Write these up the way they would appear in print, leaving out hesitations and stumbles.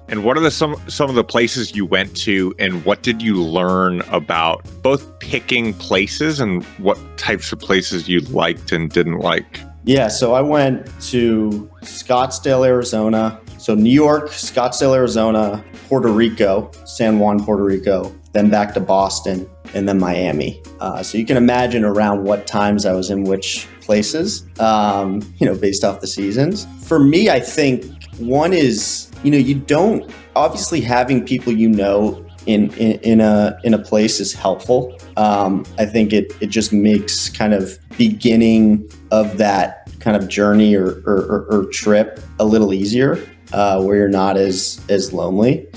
And what are some of the places you went to, and what did you learn about both picking places and what types of places you liked and didn't like? Yeah, so I went to Scottsdale, Arizona. So New York, Scottsdale, Arizona, Puerto Rico, San Juan, Puerto Rico, then back to Boston, and then Miami. So you can imagine around what times I was in which places, based off the seasons. For me, I think one is, you don't, obviously having people in a place is helpful. I think it just makes kind of beginning of that kind of journey or trip a little easier, where you're not as lonely.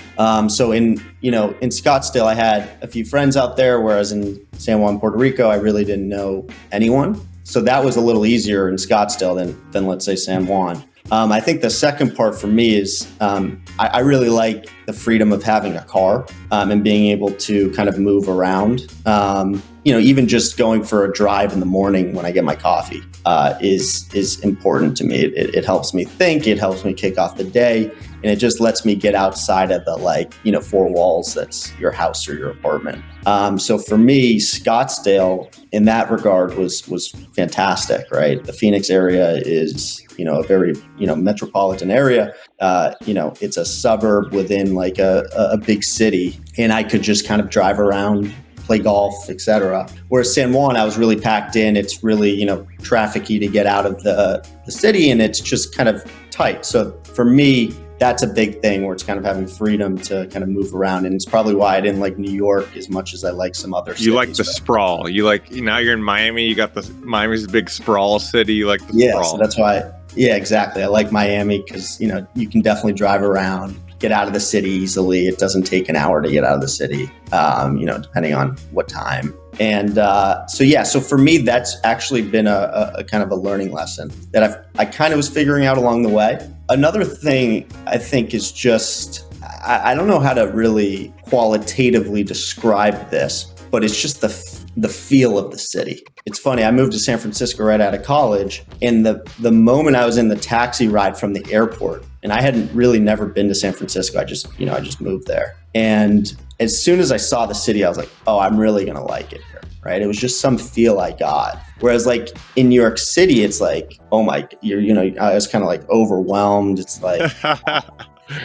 So in Scottsdale, I had a few friends out there, whereas in San Juan, Puerto Rico, I really didn't know anyone. So that was a little easier in Scottsdale than let's say San Juan. I think the second part for me is I really like the freedom of having a car and being able to kind of move around. Even just going for a drive in the morning when I get my coffee is important to me. It helps me think, it helps me kick off the day, and it just lets me get outside of the four walls that's your house or your apartment. So for me, Scottsdale in that regard was fantastic, right? The Phoenix area is a very metropolitan area. It's a suburb within like a big city, and I could just kind of drive around, play golf, etc. Whereas San Juan, I was really packed in. It's really, trafficy to get out of the city, and it's just kind of tight. So for me, that's a big thing where it's kind of having freedom to kind of move around. And it's probably why I didn't like New York as much as I like some other cities. You like the sprawl. You like, now you're in Miami, you got Miami's a big sprawl city. You like the sprawl. So that's why, yeah, exactly. I like Miami because, you can definitely drive around, get out of the city easily. It doesn't take an hour to get out of the city, depending on what time. And so for me, that's actually been a kind of a learning lesson that I kind of was figuring out along the way. Another thing I think is just, I don't know how to really qualitatively describe this, but it's just the feel of the city. It's funny, I moved to San Francisco right out of college, and the moment I was in the taxi ride from the airport, and I hadn't really never been to San Francisco, I just moved there. And as soon as I saw the city, I was like, oh, I'm really gonna like it here, right? It was just some feel I got. Whereas like in New York City, it's like, oh my, I was kind of like overwhelmed. It's like, I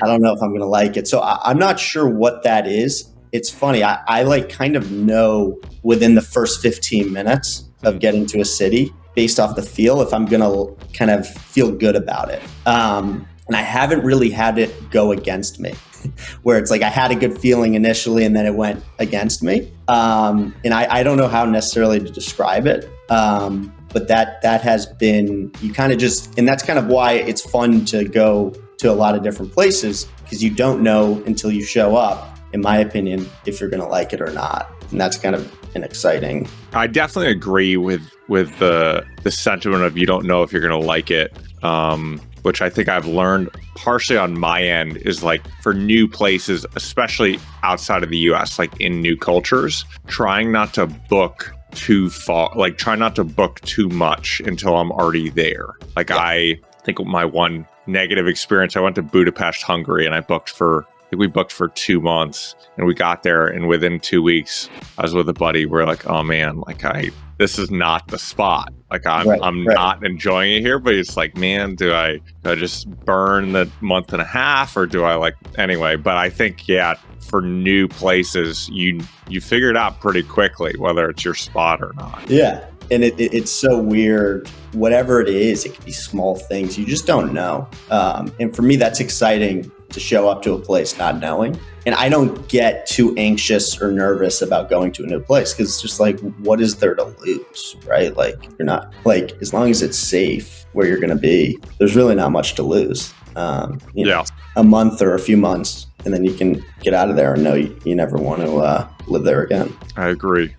don't know if I'm gonna like it. So I'm not sure what that is. It's funny, I like kind of know within the first 15 minutes of getting to a city based off the feel if I'm gonna kind of feel good about it. And I haven't really had it go against me, where it's like I had a good feeling initially and then it went against me. And I don't know how necessarily to describe it. But that has been, you kind of just, and that's kind of why it's fun to go to a lot of different places, because you don't know until you show up, in my opinion, if you're going to like it or not. And that's kind of an exciting. I definitely agree with the sentiment of you don't know if you're going to like it. Which I think I've learned partially on my end is like for new places, especially outside of the US, like in new cultures, trying not to book too far, like try not to book too much until I'm already there. Like yeah. I think my one negative experience, I went to Budapest, Hungary, and we booked for 2 months, and we got there, and within 2 weeks, I was with a buddy. We're like, oh man, this is not the spot. Like I'm not enjoying it here, but it's like, man, do I just burn the month and a half, or do I anyway? But I think, yeah, for new places, you figure it out pretty quickly, whether it's your spot or not. Yeah. And it's so weird. Whatever it is, it can be small things. You just don't know. And for me, that's exciting to show up to a place not knowing. And I don't get too anxious or nervous about going to a new place, because it's just like, what is there to lose, right? Like, you're not, like, as long as it's safe where you're going to be, there's really not much to lose. A month or a few months, and then you can get out of there and know you never want to live there again. I agree.